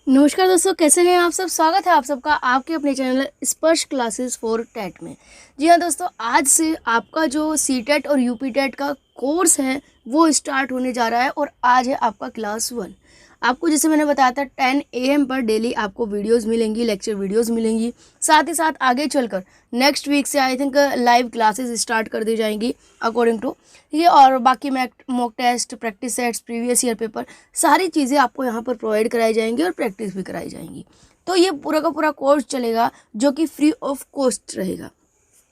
नमस्कार दोस्तों, कैसे हैं आप सब। स्वागत है आप सबका आपके अपने चैनल स्पर्श क्लासेस फॉर टेट में। जी हाँ दोस्तों, आज से आपका जो सीटेट और यूपी टेट का कोर्स है वो स्टार्ट होने जा रहा है और आज है आपका क्लास 1। आपको जैसे मैंने बताया था 10 AM पर डेली आपको वीडियोस मिलेंगी, लेक्चर वीडियोस मिलेंगी। साथ ही साथ आगे चलकर नेक्स्ट वीक से I think live classes start कर दी जाएंगी अकॉर्डिंग टू ये, और बाकी mock test, practice sets, previous year paper, सारी चीज़ें आपको यहाँ पर प्रोवाइड कराई जाएंगी और प्रैक्टिस भी कराई जाएंगी। तो ये पूरा का पूरा कोर्स चलेगा जो कि फ्री ऑफ कॉस्ट रहेगा,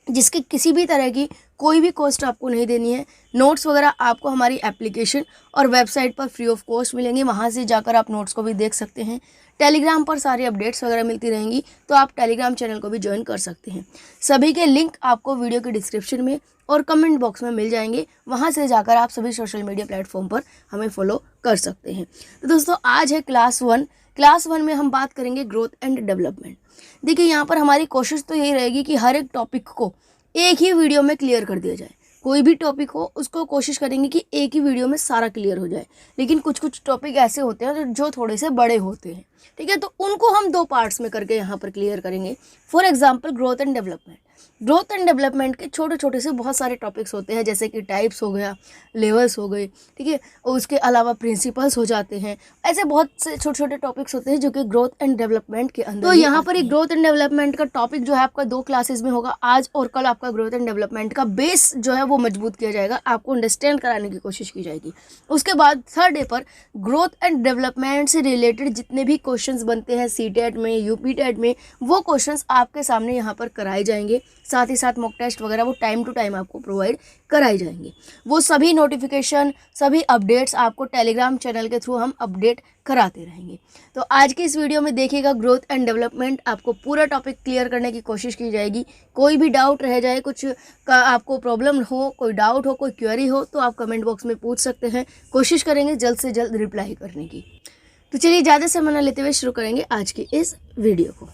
जिसकी किसी भी तरह की कोई भी कॉस्ट आपको नहीं देनी है। नोट्स वगैरह आपको हमारी एप्लीकेशन और वेबसाइट पर फ्री ऑफ कॉस्ट मिलेंगे, वहाँ से जाकर आप नोट्स को भी देख सकते हैं। टेलीग्राम पर सारी अपडेट्स वगैरह मिलती रहेंगी, तो आप टेलीग्राम चैनल को भी ज्वाइन कर सकते हैं। सभी के लिंक आपको वीडियो के डिस्क्रिप्शन में और कमेंट बॉक्स में मिल जाएंगे, वहाँ से जाकर आप सभी सोशल मीडिया प्लेटफॉर्म पर हमें फॉलो कर सकते हैं। तो दोस्तों, आज है क्लास 1। क्लास 1 में हम बात करेंगे ग्रोथ एंड डेवलपमेंट। देखिए, यहाँ पर हमारी कोशिश तो यही रहेगी कि हर एक टॉपिक को एक ही वीडियो में क्लियर कर दिया जाए। कोई भी टॉपिक हो उसको कोशिश करेंगे कि एक ही वीडियो में सारा क्लियर हो जाए, लेकिन कुछ कुछ टॉपिक ऐसे होते हैं जो थोड़े से बड़े होते हैं, ठीक है, तो उनको हम 2 पार्ट्स में करके यहाँ पर क्लियर करेंगे। For example, growth and development. Growth and development के छोटे छोटे से बहुत सारे टॉपिक्स होते हैं, जैसे कि टाइप्स हो गया, लेवल्स हो गए, ठीक है, और उसके अलावा प्रिंसिपल्स हो जाते हैं। ऐसे बहुत से छोटे छोटे टॉपिक्स होते हैं जो कि ग्रोथ एंड डेवलपमेंट के अंदर। तो यहाँ पर एक ग्रोथ एंड डेवलपमेंट का टॉपिक जो है आपका 2 क्लासेस में होगा, आज और कल। आपका ग्रोथ एंड डेवलपमेंट का बेस जो है वो मजबूत किया जाएगा, आपको अंडरस्टैंड कराने की कोशिश की जाएगी। उसके बाद थर्ड डे पर ग्रोथ एंड डेवलपमेंट से रिलेटेड जितने भी क्वेश्चंस बनते हैं सीटेट में, यूपी टेट में, वो क्वेश्चंस आपके सामने यहाँ पर कराए जाएंगे। साथ ही साथ मॉक टेस्ट वगैरह वो टाइम टू टाइम आपको प्रोवाइड कराई जाएंगे। वो सभी नोटिफिकेशन, सभी अपडेट्स आपको टेलीग्राम चैनल के थ्रू हम अपडेट कराते रहेंगे। तो आज की इस वीडियो में देखिएगा ग्रोथ एंड डेवलपमेंट, आपको पूरा टॉपिक क्लियर करने की कोशिश की जाएगी। कोई भी डाउट रह जाए, कुछ का आपको प्रॉब्लम हो, कोई डाउट हो, कोई क्वेरी हो, तो आप कमेंट बॉक्स में पूछ सकते हैं। कोशिश करेंगे जल्द से जल्द रिप्लाई करने की। तो चलिए ज़्यादा समय न लेते हुए शुरू करेंगे आज की इस वीडियो को।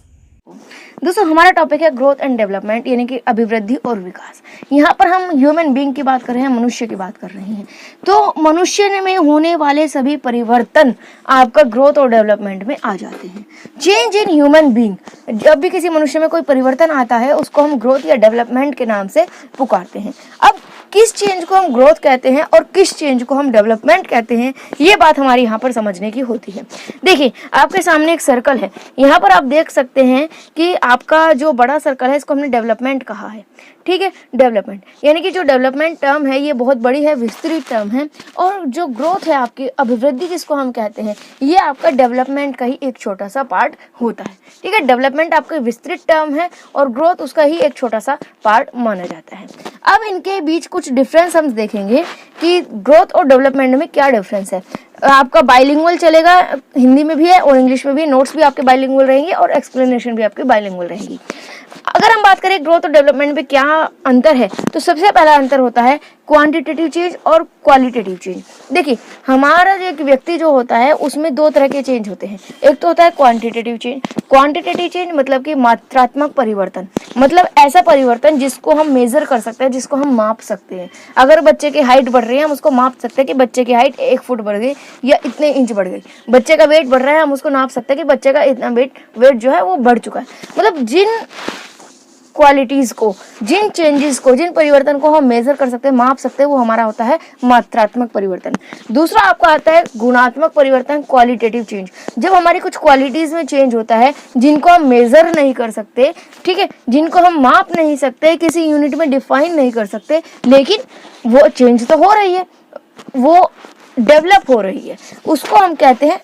दोस्तों, हमारा टॉपिक है ग्रोथ एंड डेवलपमेंट, यानी कि अभिवृद्धि और विकास। यहाँ पर हम ह्यूमन बीइंग की बात कर रहे हैं, मनुष्य की बात कर रहे हैं। तो मनुष्य में होने वाले सभी परिवर्तन आपका ग्रोथ और डेवलपमेंट में आ जाते हैं। चेंज इन ह्यूमन बीइंग, जब भी किसी मनुष्य में कोई परिवर्तन आता है उसको हम ग्रोथ या डेवलपमेंट के नाम से पुकारते हैं। अब किस चेंज को हम ग्रोथ कहते हैं और किस चेंज को हम डेवलपमेंट कहते हैं, ये बात हमारी यहाँ पर समझने की होती है। देखिए, आपके सामने एक सर्कल है, यहाँ पर आप देख सकते हैं कि आपका जो बड़ा सर्कल है इसको हमने डेवलपमेंट कहा है, ठीक है। डेवलपमेंट यानी कि जो डेवलपमेंट टर्म है ये बहुत बड़ी है, विस्तृत टर्म है, और जो ग्रोथ है आपकी अभिवृद्धि जिसको हम कहते हैं, ये आपका डेवलपमेंट का ही एक छोटा सा पार्ट होता है, ठीक है। डेवलपमेंट आपका विस्तृत टर्म है और ग्रोथ उसका ही एक छोटा सा पार्ट माना जाता है। अब इनके बीच कुछ डिफरेंस हम देखेंगे कि ग्रोथ और डेवलपमेंट में क्या डिफरेंस है। आपका बाइलिंगुअल चलेगा, हिंदी में भी है और इंग्लिश में भी। नोट्स भी आपके बाइलिंगुअल रहेंगे और एक्सप्लेनेशन भी आपकी बाइलिंगुअल रहेगी। अगर हम बात करें ग्रोथ और डेवलपमेंट में क्या अंतर है, तो सबसे पहला अंतर होता है क्वांटिटेटिव चेंज और क्वालिटेटिव चेंज। देखिए, हमारा एक व्यक्ति जो होता है उसमें 2 तरह के चेंज होते हैं। एक तो होता है क्वांटिटेटिव चेंज। क्वांटिटेटिव चेंज मतलब कि मात्रात्मक परिवर्तन, मतलब ऐसा परिवर्तन जिसको हम मेजर कर सकते हैं, जिसको हम माप सकते हैं। अगर बच्चे की हाइट बढ़ रही है, हम उसको माप सकते हैं कि बच्चे की हाइट 1 फुट बढ़ गई या इतने इंच बढ़ गई। बच्चे का वेट बढ़ रहा है, हम उसको नाप सकते हैं कि बच्चे का इतना वेट जो है वो बढ़ चुका है। मतलब जिन क्वालिटीज को, जिन चेंजेस को, जिन परिवर्तन को हम मेजर कर सकते हैं, माप सकते हैं, वो हमारा होता है मात्रात्मक परिवर्तन। दूसरा आपका आता है गुणात्मक परिवर्तन, क्वालिटेटिव चेंज। जब हमारी कुछ क्वालिटीज में चेंज होता है जिनको हम मेजर नहीं कर सकते, ठीक है, जिनको हम माप नहीं सकते, किसी यूनिट में डिफाइन नहीं कर सकते, लेकिन वो चेंज तो हो रही है, वो डेवलप हो रही है, उसको हम कहते हैं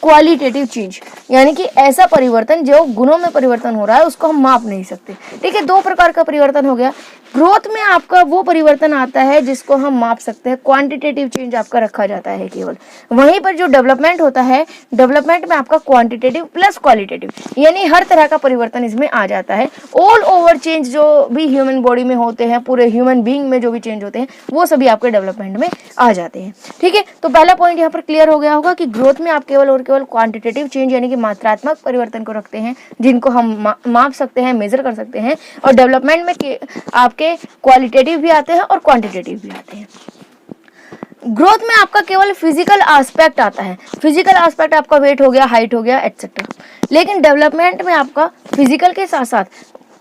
क्वालिटेटिव चेंज। यानी कि ऐसा परिवर्तन जो गुणों में परिवर्तन हो रहा है उसको हम माप नहीं सकते, ठीक है। 2 प्रकार का परिवर्तन हो गया। ग्रोथ में आपका वो परिवर्तन आता है जिसको हम माप सकते हैं, क्वांटिटेटिव चेंज आपका रखा जाता है केवल। वहीं पर जो डेवलपमेंट होता है, डेवलपमेंट में आपका क्वांटिटेटिव प्लस क्वालिटेटिव, यानी हर तरह का परिवर्तन इसमें आ जाता है। ऑल ओवर चेंज जो भी ह्यूमन बॉडी में होते हैं, पूरे ह्यूमन बीइंग में जो भी चेंज होते हैं, वो सभी आपके डेवलपमेंट में आ जाते हैं, ठीक है। तो पहला पॉइंट यहाँ पर क्लियर हो गया होगा कि ग्रोथ में आप केवल और केवल क्वांटिटेटिव चेंज यानी कि मात्रात्मक परिवर्तन को रखते हैं, जिनको हम माप सकते हैं, मेजर कर सकते हैं, और डेवलपमेंट में आपके क्वालिटेटिव भी आते हैं और क्वांटिटेटिव भी आते हैं। ग्रोथ में आपका केवल फिजिकल एस्पेक्ट आता है, फिजिकल एस्पेक्ट आपका वेट हो गया, हाइट हो गया, एटसेट्रा। लेकिन डेवलपमेंट में आपका फिजिकल के साथ साथ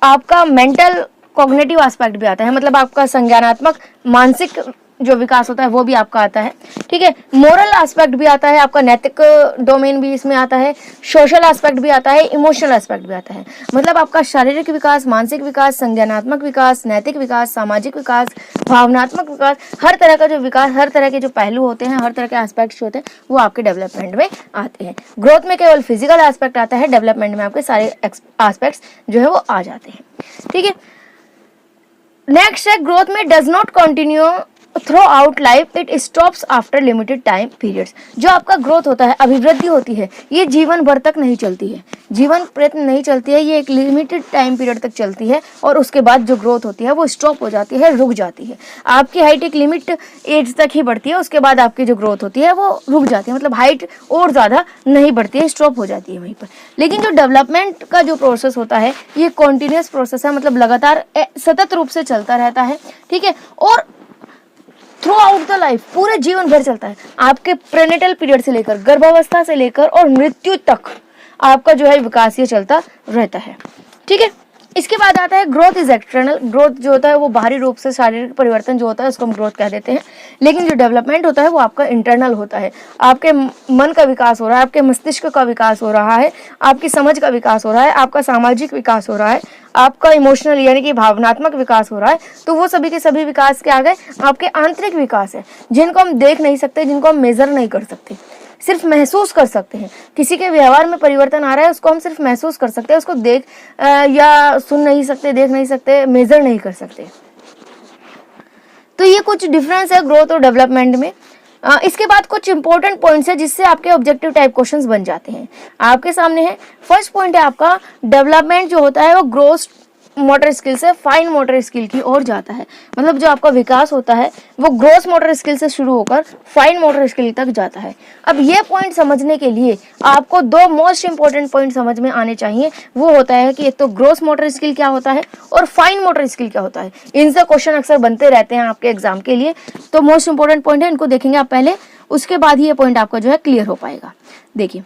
आपका मेंटल कॉग्निटिव एस्पेक्ट भी आता है, मतलब आपका संज्ञानात्मक मानसिक जो विकास होता है वो भी आपका आता है, ठीक है। मोरल एस्पेक्ट भी आता है, आपका नैतिक डोमेन भी इसमें आता है, सोशल एस्पेक्ट भी आता है, इमोशनल एस्पेक्ट भी आता है। मतलब आपका शारीरिक विकास, मानसिक विकास, संज्ञानात्मक विकास, नैतिक विकास, सामाजिक विकास, भावनात्मक विकास, हर तरह का जो विकास, हर तरह के जो पहलू होते हैं, हर तरह के एस्पेक्ट्स होते हैं वो आपके डेवलपमेंट में आते हैं। ग्रोथ में केवल फिजिकल एस्पेक्ट आता है, डेवलपमेंट में आपके सारे एस्पेक्ट्स जो है वो आ जाते हैं, ठीक है। नेक्स्ट है, ग्रोथ में does not continue through out life, it stops after limited time periods. जो आपका ग्रोथ होता है, अभिवृद्धि होती है, ये जीवन भर तक नहीं चलती है, जीवन प्रयत्न नहीं चलती है, ये एक लिमिटेड टाइम पीरियड तक चलती है और उसके बाद जो ग्रोथ होती है वो स्टॉप हो जाती है, रुक जाती है। आपकी हाइट एक लिमिट एज तक ही बढ़ती है, उसके बाद आपकी जो ग्रोथ होती है वो रुक जाती है, मतलब हाइट और ज़्यादा नहीं बढ़ती है, स्टॉप हो जाती है वहीं पर। लेकिन जो डेवलपमेंट का जो प्रोसेस होता है ये कॉन्टिन्यूस प्रोसेस है, मतलब लगातार सतत रूप से चलता रहता है, ठीक है। और थ्रू आउट द लाइफ, पूरे जीवन भर चलता है, आपके प्रेनेटल पीरियड से लेकर, गर्भावस्था से लेकर और मृत्यु तक आपका जो है विकास ये चलता रहता है, ठीक है। इसके बाद आता है ग्रोथ इज एक्सटर्नल। ग्रोथ जो होता है वो बाहरी रूप से शारीरिक परिवर्तन जो होता है उसको हम ग्रोथ कह देते हैं। लेकिन जो डेवलपमेंट होता है वो आपका इंटरनल होता है, आपके मन का विकास हो रहा है, आपके मस्तिष्क का विकास हो रहा है, आपकी समझ का विकास हो रहा है, आपका सामाजिक विकास हो रहा है, आपका इमोशनल यानी कि भावनात्मक विकास हो रहा है। तो वो सभी के सभी विकास के आगे आपके आंतरिक विकास है, जिनको हम देख नहीं सकते, जिनको हम मेजर नहीं कर सकते, सिर्फ महसूस कर सकते हैं। किसी के व्यवहार में परिवर्तन आ रहा है उसको हम सिर्फ महसूस कर सकते हैं, उसको देख या सुन नहीं सकते, देख नहीं सकते, मेजर नहीं कर सकते। तो ये कुछ डिफरेंस है ग्रोथ और डेवलपमेंट में। इसके बाद कुछ इंपॉर्टेंट पॉइंट्स है जिससे आपके ऑब्जेक्टिव टाइप क्वेश्चंस बन जाते हैं, आपके सामने है। फर्स्ट पॉइंट है आपका, डेवलपमेंट जो होता है वो ग्रोथ मोटर स्किल से फाइन मोटर स्किल की ओर जाता है। मतलब जो आपका विकास होता है वो ग्रोस मोटर स्किल से शुरू होकर फाइन मोटर स्किल तक जाता है। अब ये पॉइंट समझने के लिए आपको दो मोस्ट इंपॉर्टेंट पॉइंट समझ में आने चाहिए। वो होता है कि एक तो ग्रोस मोटर स्किल क्या होता है और फाइन मोटर स्किल क्या होता है। इनसे क्वेश्चन अक्सर बनते रहते हैं आपके एग्जाम के लिए, तो मोस्ट इंपॉर्टेंट पॉइंट है, इनको देखेंगे आप पहले, उसके बाद ही ये पॉइंट आपका जो है क्लियर हो पाएगा। देखिए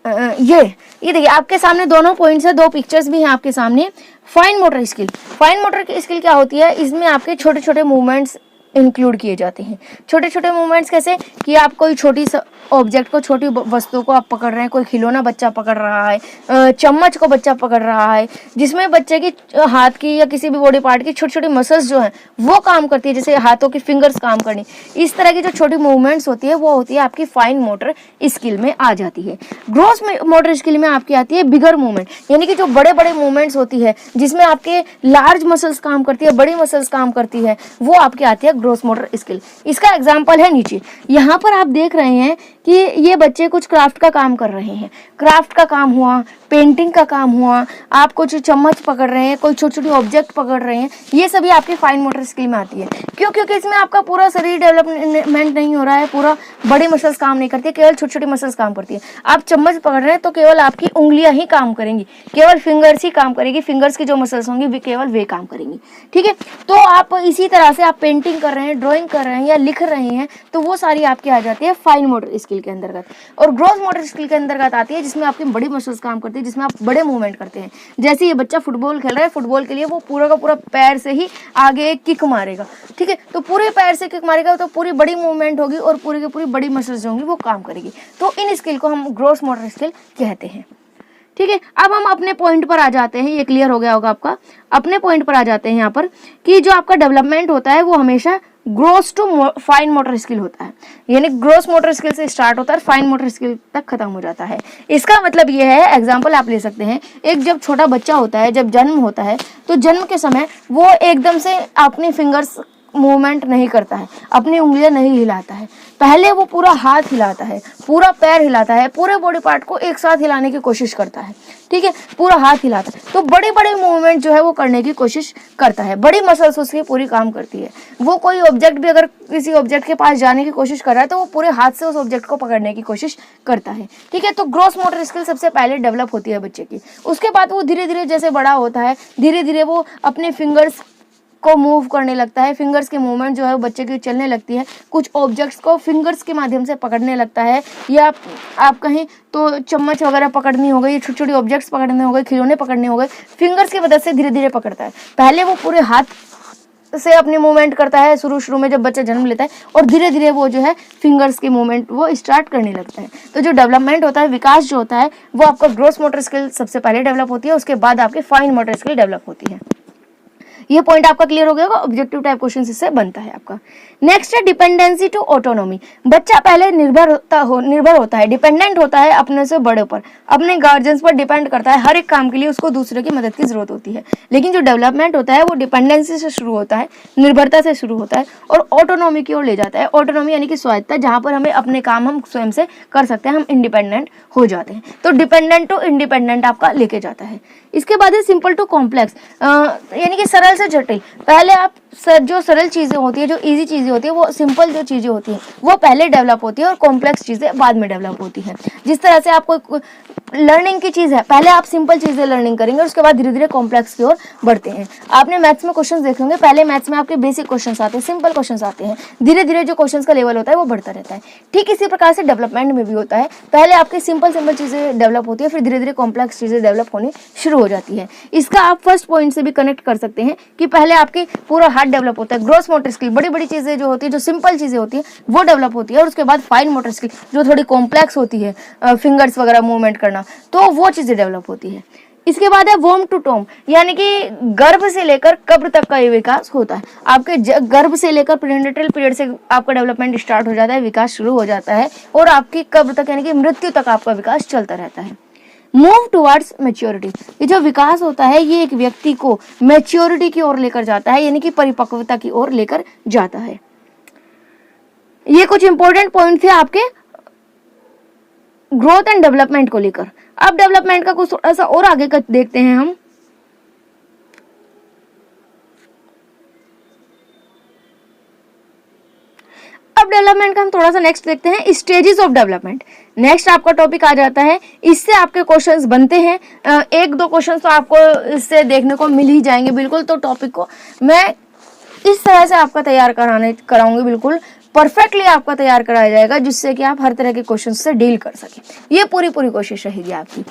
ये देखिए आपके सामने दोनों पॉइंट्स है, दो पिक्चर्स भी हैं आपके सामने। Fine motor skill, fine motor skill क्या होती है, इसमें आपके छोटे छोटे मूवमेंट्स इंक्लूड किए जाते हैं। छोटे छोटे मूवमेंट्स कैसे कि आप कोई छोटी ऑब्जेक्ट को, छोटी वस्तु को आप पकड़ रहे हैं, कोई खिलौना बच्चा पकड़ रहा है, चम्मच को बच्चा पकड़ रहा है, जिसमें बच्चे की हाथ की या किसी भी बॉडी पार्ट की छोटी छोटी मसल्स जो हैं वो काम करती है, जैसे हाथों की फिंगर्स काम करनी। इस तरह की जो छोटी मूवमेंट्स होती है वो होती है आपकी फाइन मोटर स्किल में आ जाती है। ग्रोस मोटर स्किल में आपकी आती है बिगर मूवमेंट, यानी कि जो बड़े बड़े मूवमेंट्स होती है जिसमें आपके लार्ज मसल्स काम करती है, बड़ी मसल्स काम करती है, वो आपकी आती है ग्रोस मोटर स्किल। इसका एग्जांपल है नीचे, यहाँ पर आप देख रहे हैं कि ये बच्चे कुछ क्राफ्ट का काम कर रहे हैं। क्राफ्ट का काम हुआ, पेंटिंग का काम हुआ, आप कुछ चम्मच पकड़ रहे हैं, कोई छोटी छोटी ऑब्जेक्ट पकड़ रहे हैं, ये सभी आपकी फाइन मोटर स्किल में आती है। क्यों? क्योंकि इसमें आपका पूरा शरीर डेवलपमेंट नहीं हो रहा है, पूरा बड़ी मसल्स काम नहीं करती, केवल छोटी छोटी मसल्स काम करती है। आप चम्मच पकड़ रहे हैं तो केवल आपकी उंगलियां ही काम करेंगी, केवल फिंगर्स ही काम करेगी, फिंगर्स की जो मसल्स होंगी वे केवल वे काम करेंगी, ठीक है। तो आप इसी तरह से आप पेंटिंग कर रहे हैं, ड्राइंग कर रहे हैं या लिख रहे हैं, तो वो सारी आपकी आ जाती है फाइन मोटर स्किल के अंतर्गत। और ग्रोस मोटर स्किल के अंतर्गत आती है जिसमें आपकी बड़ी मसल्स काम करती है, जिसमें आप बड़े मूवमेंट करते हैं। जैसे ये बच्चा फुटबॉल खेल रहा है, फुटबॉल के लिए वो पूरा का पूरा पैर से ही आगे किक मारेगा, ठीक है। तो पूरे पैर से किक मारेगा तो पूरी बड़ी मूवमेंट होगी और पूरी की पूरी बड़ी मसल्स होंगी वो काम करेगी। तो इन स्किल को हम ग्रोस मोटर स्किल कहते हैं, ठीक है। अब हम अपने पॉइंट पर आ जाते हैं, ये क्लियर हो गया होगा आपका। अपने पॉइंट पर आ जाते हैं यहाँ पर कि जो आपका डेवलपमेंट होता है वो हमेशा gross to fine motor skill होता है, यानी ग्रोस मोटर स्किल से स्टार्ट होता है, फाइन मोटर स्किल तक खत्म हो जाता है। इसका मतलब ये है, एग्जांपल आप ले सकते हैं, एक जब छोटा बच्चा होता है, जब जन्म होता है, तो जन्म के समय वो एकदम से अपनी फिंगर्स मूवमेंट नहीं करता है, अपनी उंगलियां नहीं हिलाता है। पहले वो पूरा हाथ हिलाता है, पूरा पैर हिलाता है, पूरे बॉडी पार्ट को एक साथ हिलाने की कोशिश करता है, ठीक है, पूरा हाथ हिलाता है। तो बड़े बड़े मूवमेंट जो है वो करने की कोशिश करता है, बड़ी मसल्स उसकी पूरी काम करती है। वो कोई ऑब्जेक्ट भी अगर किसी ऑब्जेक्ट के पास जाने की कोशिश कर रहा है तो वो पूरे हाथ से उस ऑब्जेक्ट को पकड़ने की कोशिश करता है, ठीक है। तो ग्रोस मोटर स्किल सबसे पहले डेवलप होती है बच्चे की। उसके बाद वो धीरे धीरे जैसे बड़ा होता है, धीरे धीरे वो अपने फिंगर्स को मूव करने लगता है, फिंगर्स के मूवमेंट जो है वो बच्चे की चलने लगती है, कुछ ऑब्जेक्ट्स को फिंगर्स के माध्यम से पकड़ने लगता है, या आप कहें तो चम्मच वगैरह पकड़नी हो गई, छोटी छोटी ऑब्जेक्ट्स पकड़ने हो गए, खिलौने पकड़ने हो गए, फिंगर्स की मदद से धीरे धीरे पकड़ता है। पहले वो पूरे हाथ से अपने मूवमेंट करता है शुरू में जब बच्चा जन्म लेता है, और धीरे धीरे वो जो है फिंगर्स के मूवमेंट वो स्टार्ट करने लगता है। तो जो डेवलपमेंट होता है, विकास जो होता है, वो आपका ग्रॉस मोटर स्किल सबसे पहले डेवलप होती है, उसके बाद आपकी फाइन मोटर स्किल डेवलप होती है। ये पॉइंट आपका क्लियर हो गया होगा। ऑब्जेक्टिव टाइप क्वेश्चन इससे बनता है आपका। नेक्स्ट है डिपेंडेंसी टू ऑटोनॉमी। बच्चा पहले निर्भर होता है, डिपेंडेंट होता है अपने से बड़े पर, अपने गार्जियंस पर डिपेंड करता है, हर एक काम के लिए उसको दूसरे की मदद की जरूरत होती है। लेकिन जो डेवलपमेंट होता है वो डिपेंडेंसी से शुरू होता है, निर्भरता से शुरू होता है, और ऑटोनॉमी की ओर ले जाता है। ऑटोनॉमी यानी कि स्वायत्तता, जहाँ पर हमें अपने काम हम स्वयं से कर सकते हैं, हम इंडिपेंडेंट हो जाते हैं। तो डिपेंडेंट टू इंडिपेंडेंट आपका लेके जाता है। इसके बाद है सिंपल टू कॉम्प्लेक्स, यानी कि सरल से जटिल। पहले आप जो सरल चीज़ें होती है, जो इजी चीज़ें होती है, वो सिंपल जो चीज़ें होती हैं वो पहले डेवलप होती है, और कॉम्प्लेक्स चीज़ें बाद में डेवलप होती हैं। जिस तरह से आपको लर्निंग की चीज़ है, पहले आप सिंपल चीज़ें लर्निंग करेंगे, उसके बाद धीरे धीरे कॉम्प्लेक्स की ओर बढ़ते हैं। आपने मैथ्स में क्वेश्चन देखे होंगे, पहले मैथ्स में आपके बेसिक क्वेश्चन आते हैं, सिंपल क्वेश्चन आते हैं, धीरे धीरे जो क्वेश्चन का लेवल होता है वो बढ़ता रहता है। ठीक इसी प्रकार से डेवलपमेंट में भी होता है, पहले आपकी सिंपल चीज़ें डेवलप होती है, फिर धीरे धीरे कॉम्प्लेक्स चीज़ें डेवलप होनी शुरू हो जाती है। इसका आप फर्स्ट पॉइंट से भी कनेक्ट कर सकते हैं कि पहले आपकी पूरा हाथ डेवलप होता है, ग्रॉस मोटर स्किल, बड़ी बड़ी चीज़ें जो होती है, जो सिंपल चीज़ें होती है वो डेवलप होती है, और उसके बाद फाइन मोटर स्किल जो थोड़ी कॉम्प्लेक्स होती है, फिंगर्स वगैरह मूवमेंट करना, तो वो चीज़ें डेवलप होती है। इसके बाद है वोम टू टोम, यानी कि गर्भ से लेकर कब्र तक का ये विकास होता है। आपके गर्भ से लेकर प्रीनेटल पीरियड से आपका डेवलपमेंट स्टार्ट हो जाता है, विकास शुरू हो जाता है, और आपकी कब्र तक यानी कि मृत्यु तक आपका विकास चलता रहता है। मूव टुवर्ड्स मैच्योरिटी, ये जो विकास होता है ये एक व्यक्ति को मैच्योरिटी की ओर लेकर जाता है, यानी कि परिपक्वता की ओर लेकर जाता है। ये कुछ इंपॉर्टेंट पॉइंट थे आपके ग्रोथ एंड डेवलपमेंट को लेकर। अब डेवलपमेंट का कुछ थोड़ा सा और आगे का देखते हैं हम। अब डेवलपमेंट का हम थोड़ा सा नेक्स्ट देखते हैं, स्टेजेस ऑफ डेवलपमेंट। नेक्स्ट आपका टॉपिक आ जाता है, इससे आपके क्वेश्चंस बनते हैं, एक दो क्वेश्चंस तो आपको इससे देखने को मिल ही जाएंगे बिल्कुल। तो टॉपिक को मैं इस तरह से आपका तैयार कराऊंगी, बिल्कुल परफेक्टली आपका तैयार कराया जाएगा, जिससे कि आप हर तरह के क्वेश्चन से डील कर सकें। ये पूरी कोशिश रहेगी आपकी,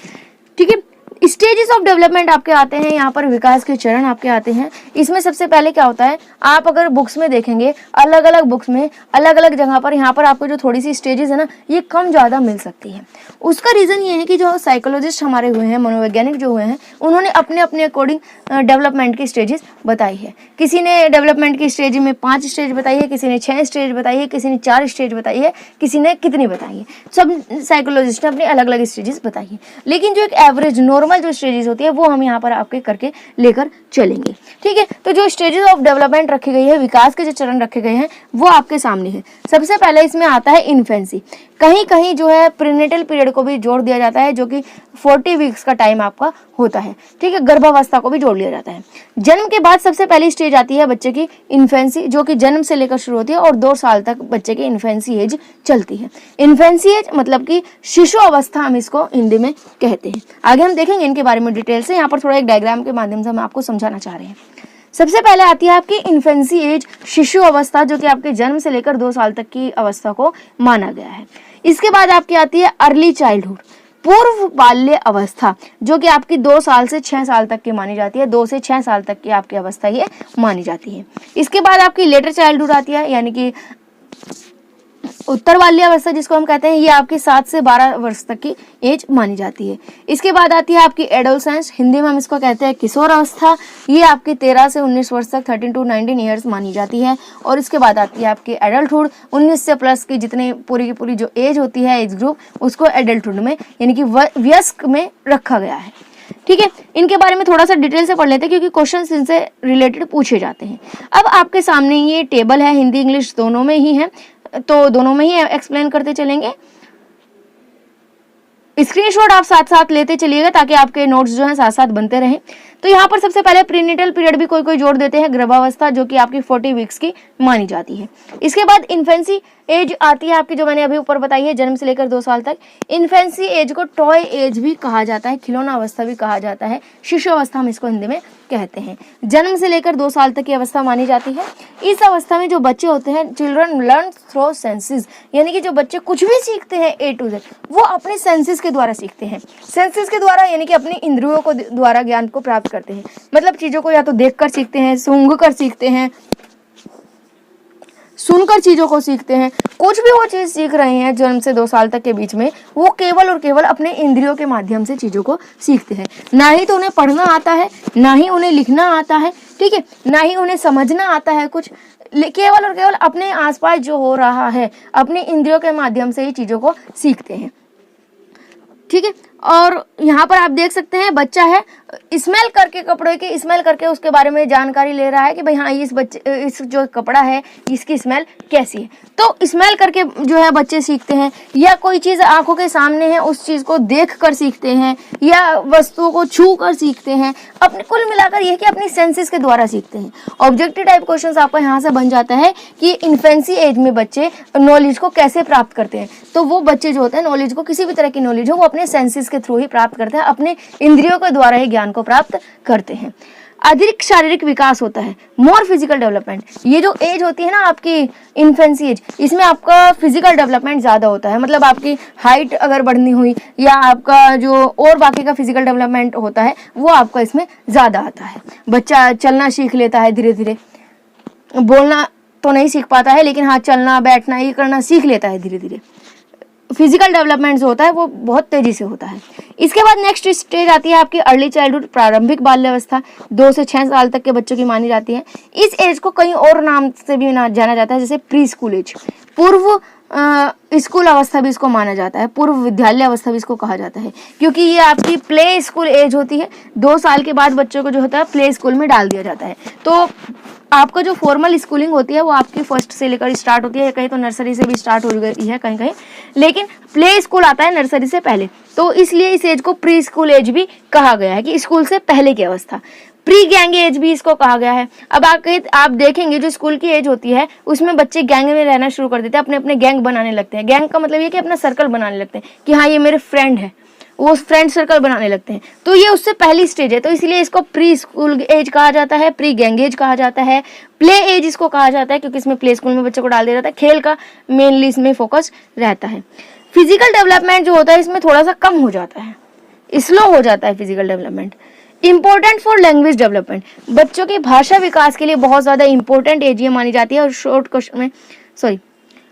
ठीक है। स्टेजेस ऑफ डेवलपमेंट आपके आते हैं, यहाँ पर विकास के चरण आपके आते हैं। इसमें सबसे पहले क्या होता है, आप अगर बुक्स में देखेंगे, अलग अलग बुक्स में अलग अलग जगह पर यहाँ पर आपको जो थोड़ी सी स्टेजेस है ना, ये कम ज़्यादा मिल सकती है। उसका रीज़न ये है कि जो साइकोलॉजिस्ट हमारे हुए हैं, मनोवैज्ञानिक जो हुए हैं, उन्होंने अपने अपने अकॉर्डिंग डेवलपमेंट की स्टेजेस बताई है। किसी ने डेवलपमेंट की स्टेज में 5 स्टेज बताई है, किसी ने 6 स्टेज बताई है, किसी ने 4 स्टेज बताई है, किसी ने कितनी बताई है। सब साइकोलॉजिस्ट ने अपनी अलग अलग स्टेजेस बताई है। लेकिन जो एक एवरेज नॉर्मल जो स्टेजेस होती है वो हम यहाँ पर आपके करके लेकर चलेंगे, ठीक है। तो जो स्टेजेस ऑफ डेवलपमेंट रखी गई है, विकास के जो चरण रखे गए हैं, वो आपके सामने है। सबसे पहले इसमें आता है इन्फेंसी। कहीं कहीं जो है प्रीनेटल पीरियड को भी जोड़ दिया जाता है, जो कि 40 वीक्स का टाइम आपका होता है, ठीक है। गर्भावस्था को भी जोड़ लिया जाता है। जन्म के बाद सबसे पहली स्टेज आती है बच्चे की इन्फेंसी, जो कि जन्म से लेकर शुरू होती है और 2 साल तक बच्चे की इन्फेंसी एज चलती है। इन्फेंसी एज मतलब कि शिशु अवस्था हम इसको हिंदी में कहते हैं। आगे हम देखेंगे इनके बारे में डिटेल से, यहाँ पर थोड़ा एक डायग्राम के माध्यम से हम आपको समझाना चाह रहे हैं। सबसे पहले आती है आपकी इन्फेंसी एज, शिशु अवस्था, जो कि आपके जन्म से लेकर 2 साल तक की अवस्था को माना गया है। इसके बाद आपकी आती है अर्ली चाइल्डहुड, पूर्व बाल्य अवस्था, जो कि आपकी 2 साल से 6 साल तक की मानी जाती है। 2 से 6 साल तक की आपकी अवस्था ये मानी जाती है। इसके बाद आपकी लेटर चाइल्डहुड आती है, यानी कि उत्तर बाल्य अवस्था जिसको हम कहते हैं, ये आपकी 7 से 12 वर्ष तक की एज मानी जाती है। इसके बाद आती है आपकी एडोलसेंस, हिंदी में हम इसको कहते हैं किशोर अवस्था, ये आपकी 13 से 19 वर्ष तक 13 to 19 ईयर्स मानी जाती है। और इसके बाद आती है आपकी एडल्टहुड, 19 से प्लस की जितनी पूरी की पूरी जो एज होती है, एज ग्रुप, उसको एडल्टहुड में यानी कि वयस्क में रखा गया है, ठीक है। इनके बारे में थोड़ा सा डिटेल से पढ़ लेते हैं, क्योंकि क्वेश्चंस इनसे रिलेटेड पूछे जाते हैं। अब आपके सामने ये टेबल है, हिंदी इंग्लिश दोनों में ही है, तो दोनों में ही एक्सप्लेन करते चलेंगे। स्क्रीनशॉट आप साथ साथ लेते चलिएगा ताकि आपके नोट्स जो हैं साथ साथ बनते रहें। तो यहाँ पर सबसे पहले प्रीनेटल पीरियड भी कोई कोई जोड़ देते हैं, गर्भावस्था, जो कि आपकी 40 वीक्स की मानी जाती है। इसके बाद इन्फेंसी एज आती है आपकी, जो मैंने अभी ऊपर बताई है, जन्म से लेकर 2 साल तक। इन्फेंसी एज को टॉय एज भी कहा जाता है, खिलौना अवस्था भी कहा जाता है, शिशु अवस्था हम इसको हिंदी में कहते हैं। जन्म से लेकर 2 साल तक की अवस्था मानी जाती है। इस अवस्था में जो बच्चे होते हैं, चिल्ड्रन लर्न थ्रू सेंसेस, यानी कि जो बच्चे कुछ भी सीखते हैं A to Z, वो अपने सेंसेस के द्वारा सीखते हैं। सेंसेस के द्वारा यानी कि अपनी इंद्रियों को द्वारा ज्ञान को प्राप्त करते हैं। मतलब चीज़ों को या तो देखकर सीखते हैं, सूंघ कर सीखते हैं, सुनकर चीज़ों को सीखते हैं। कुछ भी वो चीज़ सीख रहे हैं जन्म से 2 साल तक के बीच में, वो केवल और केवल अपने इंद्रियों के माध्यम से चीज़ों को सीखते हैं। ना ही तो उन्हें पढ़ना आता है, ना ही उन्हें लिखना आता है, ठीक है, ना ही उन्हें समझना आता है कुछ, केवल और केवल अपने आसपास जो हो रहा है अपने इंद्रियों के माध्यम से ही चीज़ों को सीखते हैं, ठीक है। और यहाँ पर आप देख सकते हैं बच्चा है, स्मेल करके, कपड़े की स्मेल करके उसके बारे में जानकारी ले रहा है कि भाई हाँ इस जो कपड़ा है इसकी स्मेल कैसी है। तो स्मेल करके जो है बच्चे सीखते हैं, या कोई चीज़ आंखों के सामने है उस चीज़ को देख कर सीखते हैं, या वस्तुओं को छू कर सीखते हैं। अपने कुल मिलाकर यह कि अपनी सेंसेस के द्वारा सीखते हैं। ऑब्जेक्टिव टाइप क्वेश्चन आपका यहाँ से बन जाता है कि इन्फेंसी एज में बच्चे नॉलेज को कैसे प्राप्त करते हैं। तो वो बच्चे जो होते हैं नॉलेज को, किसी भी तरह की नॉलेज हो, वो अपने सेंसेस के थ्रू ही प्राप्त करते हैं, अपने इंद्रियों के द्वारा ही ज्ञान को प्राप्त करते हैं। अधिक शारीरिक विकास होता है, मोर फिजिकल डेवलपमेंट। ये जो एज होती है ना आपकी इन्फेंसी एज, इसमें आपका फिजिकल डेवलपमेंट ज़्यादा होता है। मतलब आपकी हाइट अगर बढ़नी हुई या आपका जो और बाकी का फिजिकल डेवलपमेंट होता है वो आपका इसमें ज़्यादा आता है। बच्चा चलना सीख लेता है धीरे धीरे, बोलना तो नहीं सीख पाता है लेकिन हाँ चलना बैठना ये करना सीख लेता है धीरे धीरे। फिजिकल डेवलपमेंट जो होता है वो बहुत तेजी से होता है। इसके बाद नेक्स्ट स्टेज आती है आपकी अर्ली चाइल्डहुड, प्रारंभिक बाल्यावस्था, 2 से 6 साल तक के बच्चों की मानी जाती है। इस एज को कई और नाम से भी जाना जाता है, जैसे प्री स्कूल एज, पूर्व स्कूल अवस्था भी इसको माना जाता है, पूर्व विद्यालय अवस्था भी इसको कहा जाता है, क्योंकि ये आपकी प्ले स्कूल एज होती है। 2 साल के बाद बच्चों को जो होता है प्ले स्कूल में डाल दिया जाता है। तो आपका जो फॉर्मल स्कूलिंग होती है वो आपकी फर्स्ट से लेकर स्टार्ट होती है, कहीं तो नर्सरी से भी स्टार्ट हो गई है कहीं कहीं, लेकिन प्ले स्कूल आता है नर्सरी से पहले, तो इसलिए इस एज को प्री स्कूल एज भी कहा गया है कि स्कूल से पहले की अवस्था। प्री गैंग एज भी इसको कहा गया है। अब आप देखेंगे जो स्कूल की एज होती है उसमें बच्चे गैंग में रहना शुरू कर देते हैं, अपने अपने गैंग बनाने लगते हैं। गैंग का मतलब ये कि अपना सर्कल बनाने लगते हैं कि हाँ ये मेरे फ्रेंड है, वो फ्रेंड सर्कल बनाने लगते हैं। तो ये उससे पहली स्टेज है, तो इसलिए इसको प्री स्कूल एज कहा जाता है, प्री गैंग एज कहा जाता है, प्ले एज इसको कहा जाता है क्योंकि इसमें प्ले स्कूल में बच्चों को डाल दिया जाता है। खेल का मेनली इसमें फोकस रहता है। फिजिकल डेवलपमेंट जो होता है इसमें थोड़ा सा कम हो जाता है, स्लो हो जाता है physical development. Important for language development, बच्चों के भाषा विकास के लिए बहुत ज़्यादा इंपॉर्टेंट एज ये मानी जाती है। और शॉर्ट क्वेश्चन में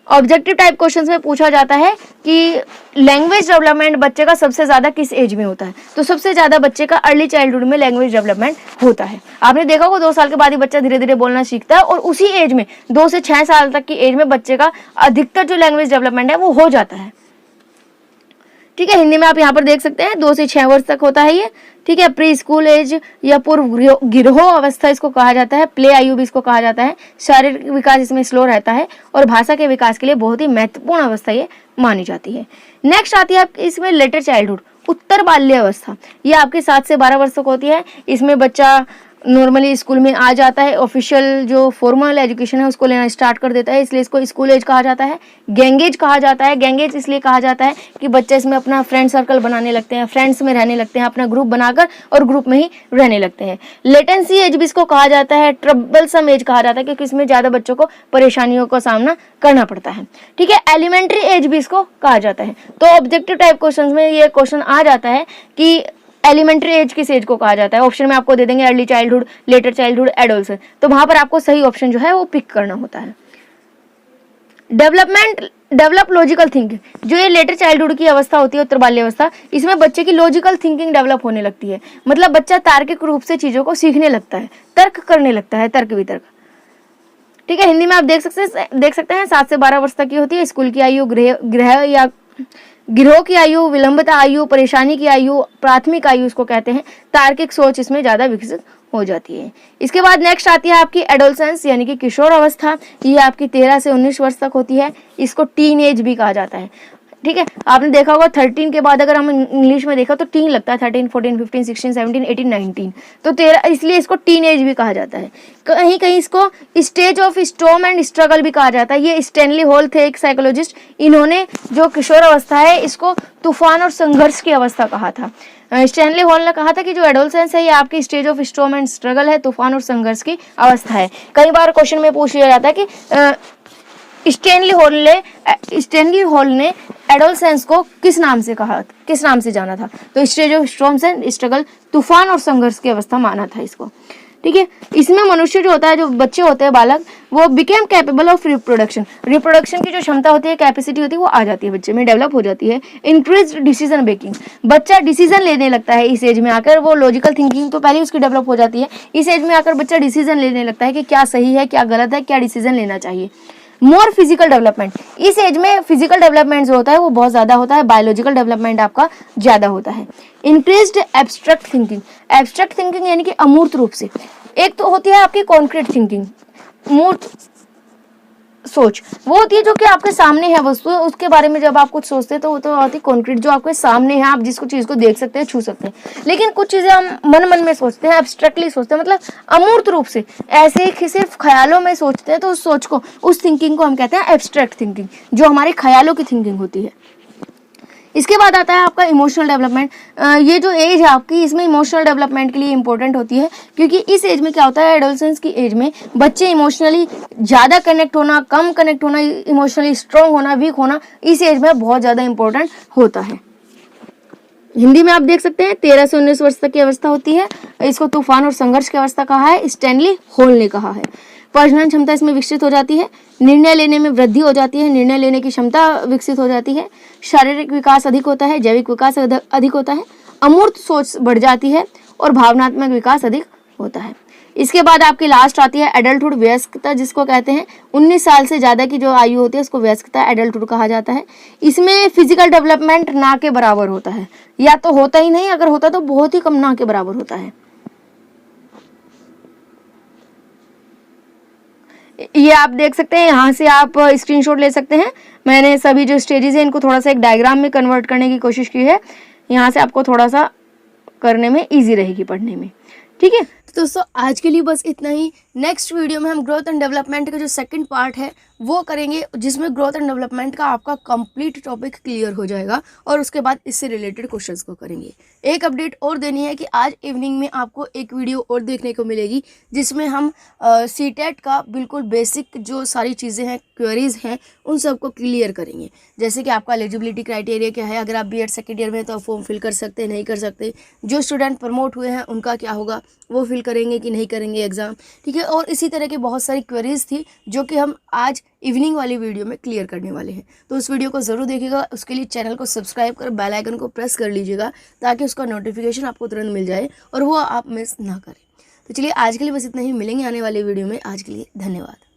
ऑब्जेक्टिव टाइप क्वेश्चंस में पूछा जाता है कि लैंग्वेज डेवलपमेंट बच्चे का सबसे ज़्यादा किस एज में होता है, तो सबसे ज़्यादा बच्चे का अर्ली चाइल्डहुड में लैंग्वेज डेवलपमेंट होता है। आपने देखा होगा 2 साल के बाद ही बच्चा धीरे धीरे बोलना सीखता है, और उसी एज में 2 से 6 साल तक की एज में बच्चे का अधिकतर जो लैंग्वेज डेवलपमेंट है वो हो जाता है। ठीक है, हिंदी में आप यहाँ पर देख सकते हैं 2 से 6 वर्ष तक होता है ये। ठीक है, प्री स्कूल एज या पूर्व गिरोह अवस्था इसको कहा जाता है, प्ले आयु भी इसको कहा जाता है। शारीरिक विकास इसमें स्लो रहता है और भाषा के विकास के लिए बहुत ही महत्वपूर्ण अवस्था ये मानी जाती है। नेक्स्ट आती है आपकी इसमें लेटर चाइल्डहुड, उत्तर बाल्य अवस्था। ये आपके 7 से 12 वर्ष तक होती है। इसमें बच्चा नॉर्मली स्कूल में आ जाता है, ऑफिशियल जो फॉर्मल एजुकेशन है उसको लेना स्टार्ट कर देता है, इसलिए इसको स्कूल एज कहा जाता है। गैंग एज कहा जाता है, गैंग एज इसलिए कहा जाता है कि बच्चे इसमें अपना फ्रेंड सर्कल बनाने लगते हैं, फ्रेंड्स में रहने लगते हैं, अपना ग्रुप बनाकर और ग्रुप में ही रहने लगते हैं। लेटेंसी एज भी इसको कहा जाता है, ट्रबलसम एज कहा जाता है क्योंकि इसमें ज़्यादा बच्चों को परेशानियों का सामना करना पड़ता है। ठीक है, एलिमेंट्री एज भी इसको कहा जाता है। तो ऑब्जेक्टिव टाइप क्वेश्चन में ये क्वेश्चन आ जाता है कि एलिमेंट्री एज किस एज को कहा जाता है। ऑप्शन में आपको दे देंगे अर्ली चाइल्डहुड, लेटर चाइल्डहुड, एडोल्सेंस, तो वहां पर आपको सही ऑप्शन जो है वो पिक करना होता है। डेवलप लॉजिकल थिंकिंग, जो ये लेटर चाइल्डहुड की अवस्था होती है, उत्तर बाल्य अवस्था, इसमें बच्चे की लॉजिकल थिंकिंग डेवलप होने लगती है। मतलब बच्चा तार्किक रूप से चीजों को सीखने लगता है, तर्क करने लगता है, तर्क वितर्क। ठीक है, हिंदी में आप देख सकते हैं 7 से 12 वर्ष तक की होती है। स्कूल की आयु, गृह या गिरोह की आयु, विलंबता आयु, परेशानी की आयु, प्राथमिक आयु इसको कहते हैं। तार्किक सोच इसमें ज़्यादा विकसित हो जाती है। इसके बाद नेक्स्ट आती है आपकी एडोलसेंस यानी कि किशोर अवस्था। ये आपकी 13 से 19 वर्ष तक होती है। इसको टीन एज भी कहा जाता है। ठीक है, आपने देखा होगा 13 के बाद अगर हम इंग्लिश में देखा तो टीन लगता है, 13, 14, 15, 16, 17, 18, 19, तो 13, इसलिए इसको टीन एज भी कहा जाता है। कहीं कहीं इसको stage of storm and struggle भी कहा जाता है। ये स्टैनली हॉल थे एक साइकोलॉजिस्ट, इन्होंने जो किशोर अवस्था है इसको तूफान और संघर्ष की अवस्था कहा था। स्टैनली हॉल ने कहा था कि जो एडोलसेंस है ये आपकी stage of storm and struggle है, तूफान और संघर्ष की अवस्था है। कई बार क्वेश्चन में पूछ लिया जाता है कि स्टैनली हॉल ने एडोलसेंस को किस नाम से जाना था, तो stage of storm and struggle, तूफान और संघर्ष की अवस्था माना था इसको। ठीक है, इसमें मनुष्य जो होता है, जो बच्चे होते हैं, बालक, वो बिकेम कैपेबल ऑफ रिप्रोडक्शन की जो क्षमता होती है, कैपेसिटी होती है, वो आ जाती है, बच्चे में डेवलप हो जाती है। इंक्रीज डिसीजन मेकिंग, बच्चा डिसीजन लेने लगता है इस एज में आकर, वो लॉजिकल थिंकिंग तो पहले उसकी डेवलप हो जाती है, इस एज में आकर बच्चा डिसीजन लेने लगता है कि क्या सही है, क्या गलत है, क्या डिसीजन लेना चाहिए। मोर फिजिकल डेवलपमेंट, इस एज में फिजिकल डेवलपमेंट जो होता है वो बहुत ज़्यादा होता है, बायोलॉजिकल डेवलपमेंट आपका ज़्यादा होता है। इंक्रीज्ड एब्स्ट्रैक्ट थिंकिंग यानी कि अमूर्त रूप से, एक तो होती है आपकी कॉन्क्रीट थिंकिंग, मूर्त सोच, वो होती है जो कि आपके सामने है वस्तु, उसके बारे में जब आप कुछ सोचते हैं तो वो तो होती है कॉन्क्रीट, जो आपके सामने है, आप जिसको चीज़ को देख सकते हैं, छू सकते हैं। लेकिन कुछ चीज़ें हम मन में सोचते हैं, एब्स्ट्रैक्टली सोचते हैं, मतलब अमूर्त रूप से, ऐसे ही सिर्फ ख्यालों में सोचते हैं, तो उस सोच को, उस थिंकिंग को हम कहते हैं एब्स्ट्रैक्ट थिंकिंग, जो हमारे ख्यालों की थिंकिंग होती है। इसके बाद आता है आपका इमोशनल डेवलपमेंट। ये जो एज है आपकी, इसमें इमोशनल डेवलपमेंट के लिए इंपॉर्टेंट होती है, क्योंकि इस एज में क्या होता है, एडोलसेंस की एज में बच्चे इमोशनली ज़्यादा कनेक्ट होना, कम कनेक्ट होना, इमोशनली स्ट्रॉन्ग होना, वीक होना, इस एज में बहुत ज़्यादा इंपॉर्टेंट होता है। हिंदी में आप देख सकते हैं 13 से 19 वर्ष तक की अवस्था होती है, इसको तूफान और संघर्ष की अवस्था कहा है, स्टैनली हॉल ने कहा है। प्रजनन क्षमता इसमें विकसित हो जाती है, निर्णय लेने में वृद्धि हो जाती है, निर्णय लेने की क्षमता विकसित हो जाती है, शारीरिक विकास अधिक होता है, जैविक विकास अधिक होता है, अमूर्त सोच बढ़ जाती है और भावनात्मक विकास अधिक होता है। इसके बाद आपकी लास्ट आती है एडल्टहुड, वयस्कता जिसको कहते हैं। 19 साल से ज़्यादा की जो आयु होती है उसको वयस्कता, एडल्टहुड कहा जाता है। इसमें फिजिकल डेवलपमेंट ना के बराबर होता है, या तो होता ही नहीं, अगर होता तो बहुत ही कम ना के बराबर होता है। ये आप देख सकते हैं, यहाँ से आप स्क्रीनशॉट ले सकते हैं। मैंने सभी जो स्टेजेस हैं इनको थोड़ा सा एक डायग्राम में कन्वर्ट करने की कोशिश की है, यहाँ से आपको थोड़ा सा करने में इजी रहेगी पढ़ने में। ठीक है, तो दोस्तों आज के लिए बस इतना ही। नेक्स्ट वीडियो में हम ग्रोथ एंड डेवलपमेंट का जो सेकंड पार्ट है वो करेंगे, जिसमें ग्रोथ एंड डेवलपमेंट का आपका कंप्लीट टॉपिक क्लियर हो जाएगा, और उसके बाद इससे रिलेटेड क्वेश्चंस को करेंगे। एक अपडेट और देनी है कि आज इवनिंग में आपको एक वीडियो और देखने को मिलेगी, जिसमें हम सीटेट का बिल्कुल बेसिक जो सारी चीज़ें हैं, क्वेरीज हैं, उन सबको क्लियर करेंगे। जैसे कि आपका एलिजिबिलिटी क्राइटेरिया क्या है, अगर आप बीएड सेकेंड ईयर में तो आप फॉर्म फिल कर सकते हैं, नहीं कर सकते, जो स्टूडेंट प्रमोट हुए हैं उनका क्या होगा, वो फिल करेंगे कि नहीं करेंगे एग्ज़ाम। ठीक है, और इसी तरह की बहुत सारी क्वेरीज थी जो कि हम आज इवनिंग वाली वीडियो में क्लियर करने वाले हैं। तो उस वीडियो को ज़रूर देखिएगा, उसके लिए चैनल को सब्सक्राइब कर बेल आइकन को प्रेस कर लीजिएगा, ताकि उसका नोटिफिकेशन आपको तुरंत मिल जाए और वो आप मिस ना करें। तो चलिए आज के लिए बस इतना ही, मिलेंगे आने वाली वीडियो में। आज के लिए धन्यवाद।